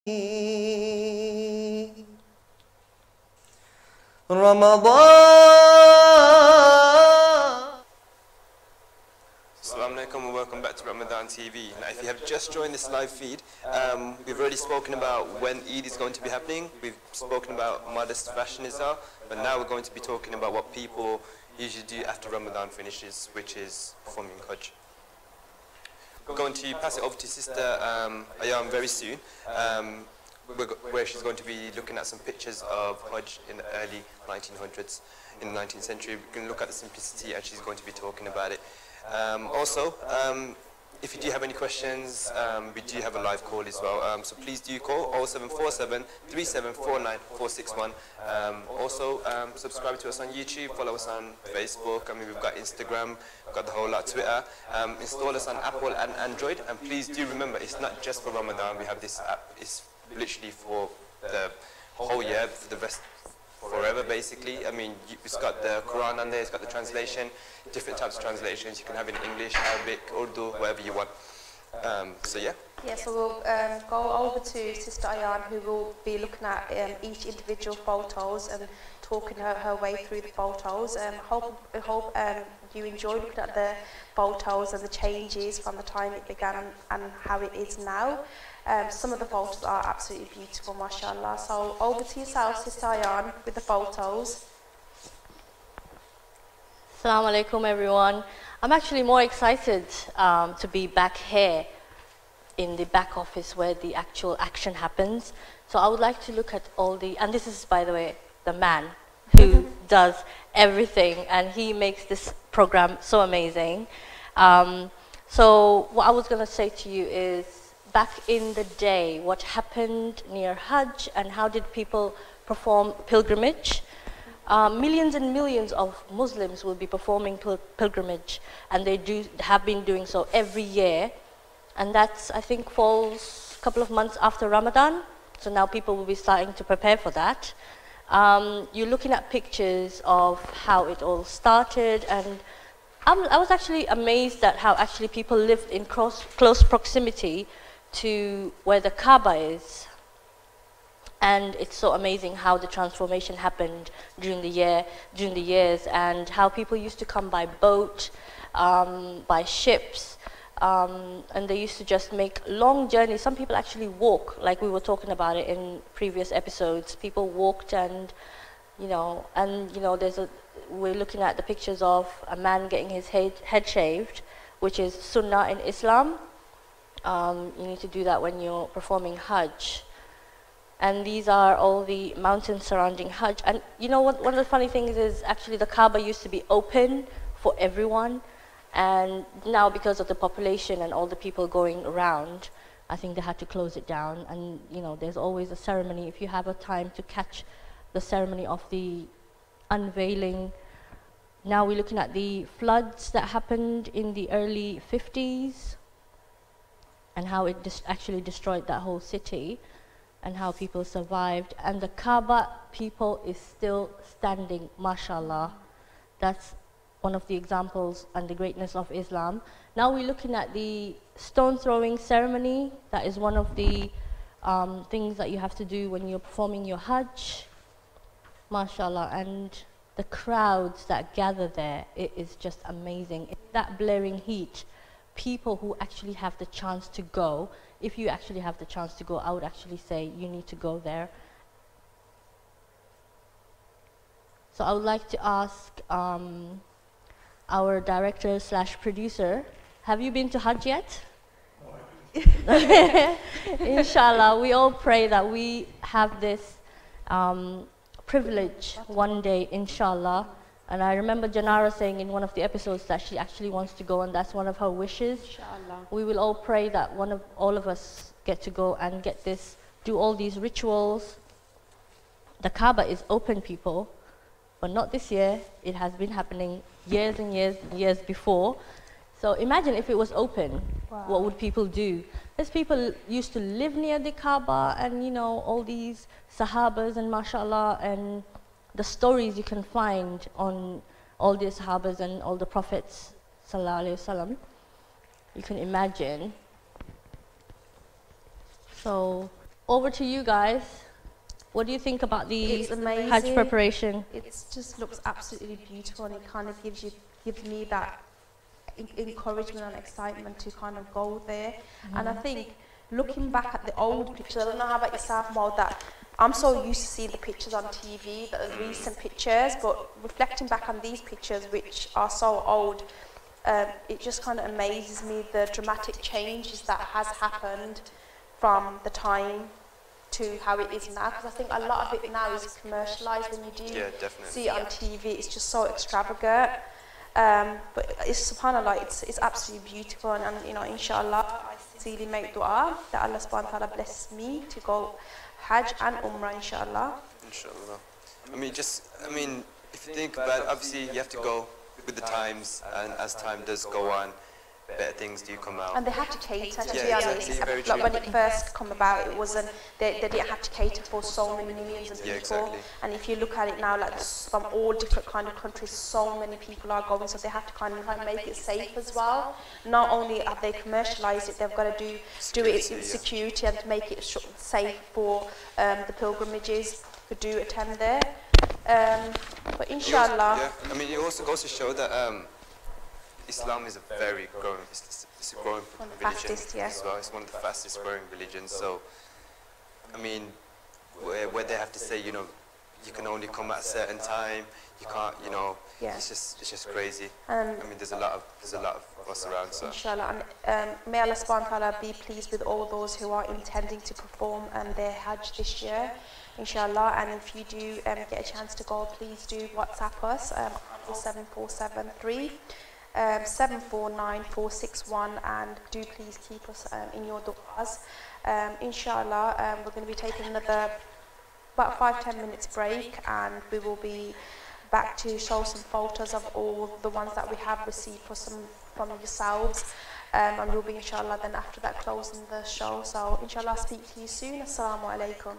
Ramadan. Assalamu alaikum and welcome back to Ramadhan.TV. Now, if you have just joined this live feed, we've already spoken about when Eid is going to be happening. We've spoken about modest fashion izar, but now we're going to be talking about what people usually do after Ramadan finishes, which is performing Hajj. We're going to pass it over to Sister Ayam very soon, where she's going to be looking at some pictures of Hajj in the early 1900s, in the 19th century. We can look at the simplicity and she's going to be talking about it. Also, if you do have any questions, we do have a live call as well. So please do call 0747 3749 461. Also, subscribe to us on YouTube, follow us on Facebook. I mean, we've got Instagram, we've got the whole lot, Twitter. Install us on Apple and Android. And please do remember, it's not just for Ramadan. We have this app. It's literally for the whole year, for the rest. Forever, basically. I mean, it's got the Quran on there, it's got the translation, different types of translations. You can have it in English, Arabic, Urdu, whatever you want. So yeah. Yeah, so we'll go over to Sister Ayan, who will be looking at each individual photos and talking her way through the photos. Hope you enjoy looking at the photos and the changes from the time it began and how it is now. Some of the photos are absolutely beautiful, mashallah. So over to yourself, Sister Ayan, with the photos. Assalamu alaikum, everyone. I'm actually more excited to be back here in the back office where the actual action happens. So I would like to look at all the, and this is, by the way, the man who does everything, and he makes this program so amazing. So what I was going to say to you is, back in the day, what happened near Hajj and how did people perform pilgrimage? Millions and millions of Muslims will be performing pilgrimage, and they have been doing so every year. And that's, I think, falls a couple of months after Ramadan. So now people will be starting to prepare for that. You're looking at pictures of how it all started, and I was actually amazed at how actually people lived in close proximity to where the Kaaba is. And it's so amazing how the transformation happened during the years, and how people used to come by boat, by ships, and they used to just make long journeys. Some people actually walk, like we were talking about it in previous episodes. People walked, and we're looking at the pictures of a man getting his head shaved, which is sunnah in Islam. You need to do that when you're performing Hajj. And these are all the mountains surrounding Hajj. And you know what? One of the funny things is actually the Kaaba used to be open for everyone. And now because of the population and all the people going around, I think they had to close it down. And there's always a ceremony. If you have a time to catch the ceremony of the unveiling. Now we're looking at the floods that happened in the early 50s. And how it actually destroyed that whole city, and how people survived. And the Kaaba people is still standing, mashallah. That's one of the examples and the greatness of Islam. Now we're looking at the stone throwing ceremony. That is one of the things that you have to do when you're performing your Hajj, mashallah. And the crowds that gather there, it is just amazing. In that blaring heat, people who actually have the chance to go, if you actually have the chance to go, I would actually say you need to go there. So I would like to ask our director / producer, have you been to Hajj yet? Inshallah, we all pray that we have this privilege one day, inshallah. And I remember Janara saying in one of the episodes that she actually wants to go, and that's one of her wishes. Inshallah. We will all pray that all of us get to go and do all these rituals. The Kaaba is open, people, but not this year. It has been happening years and years and years before. So imagine if it was open, wow. What would people do? There's people used to live near the Kaaba, and all these Sahabas and mashallah, and the stories you can find on all the Sahabas and all the Prophets, sallallahu alaihi wasallam. You can imagine. So over to you guys. What do you think about the Hajj preparation? It just looks absolutely beautiful, and it kind of gives me that encouragement and excitement to kind of go there. And I think looking back at the old pictures, I don't know how about yourself, Mo, that I'm so used to seeing the pictures on TV, the recent pictures, but reflecting back on these pictures, which are so old, it just kind of amazes me the dramatic changes that has happened from the time to how it is now, because I think a lot of it now is commercialised. When you do see it on TV, it's just so extravagant. But it's subhanAllah, it's absolutely beautiful, and you know, inshallah, I sincerely make dua that Allah subhanahu wa ta'ala blesses me to go Hajj and Umrah, inshallah. Inshallah. I mean, if you think about it, obviously you have to go with the times, and as time does go on, better things do come out. And they have to cater, to be honest. Like when it first come about, it wasn't, they didn't have to cater for so many millions of people. Exactly. And if you look at it now, like from all different kind of countries, so many people are going, so they have to kind of like make it safe as well. Not only have they commercialised it, they've got to do it in security and to make it safe for the pilgrimages who do attend there. But inshallah. I mean, it also goes to show that Islam is a very growing, it's a growing religion as well. It's one of the fastest growing religions. So, I mean, where they have to say, you know, you can only come at a certain time, you can't, you know, it's just crazy. I mean, there's a lot of us around. So. Inshallah, and may Allah subhanahu wa ta'ala be pleased with all those who are intending to perform their Hajj this year, inshallah. And if you do get a chance to go, please do WhatsApp us, 747.3. 749461, and do please keep us in your du'as. Inshallah, we're going to be taking another about 5-10 minutes break, and we will be back to show some photos of all the ones that we have received from yourselves, and we'll be inshallah then after that closing the show. So inshallah, I'll speak to you soon. Assalamu alaikum.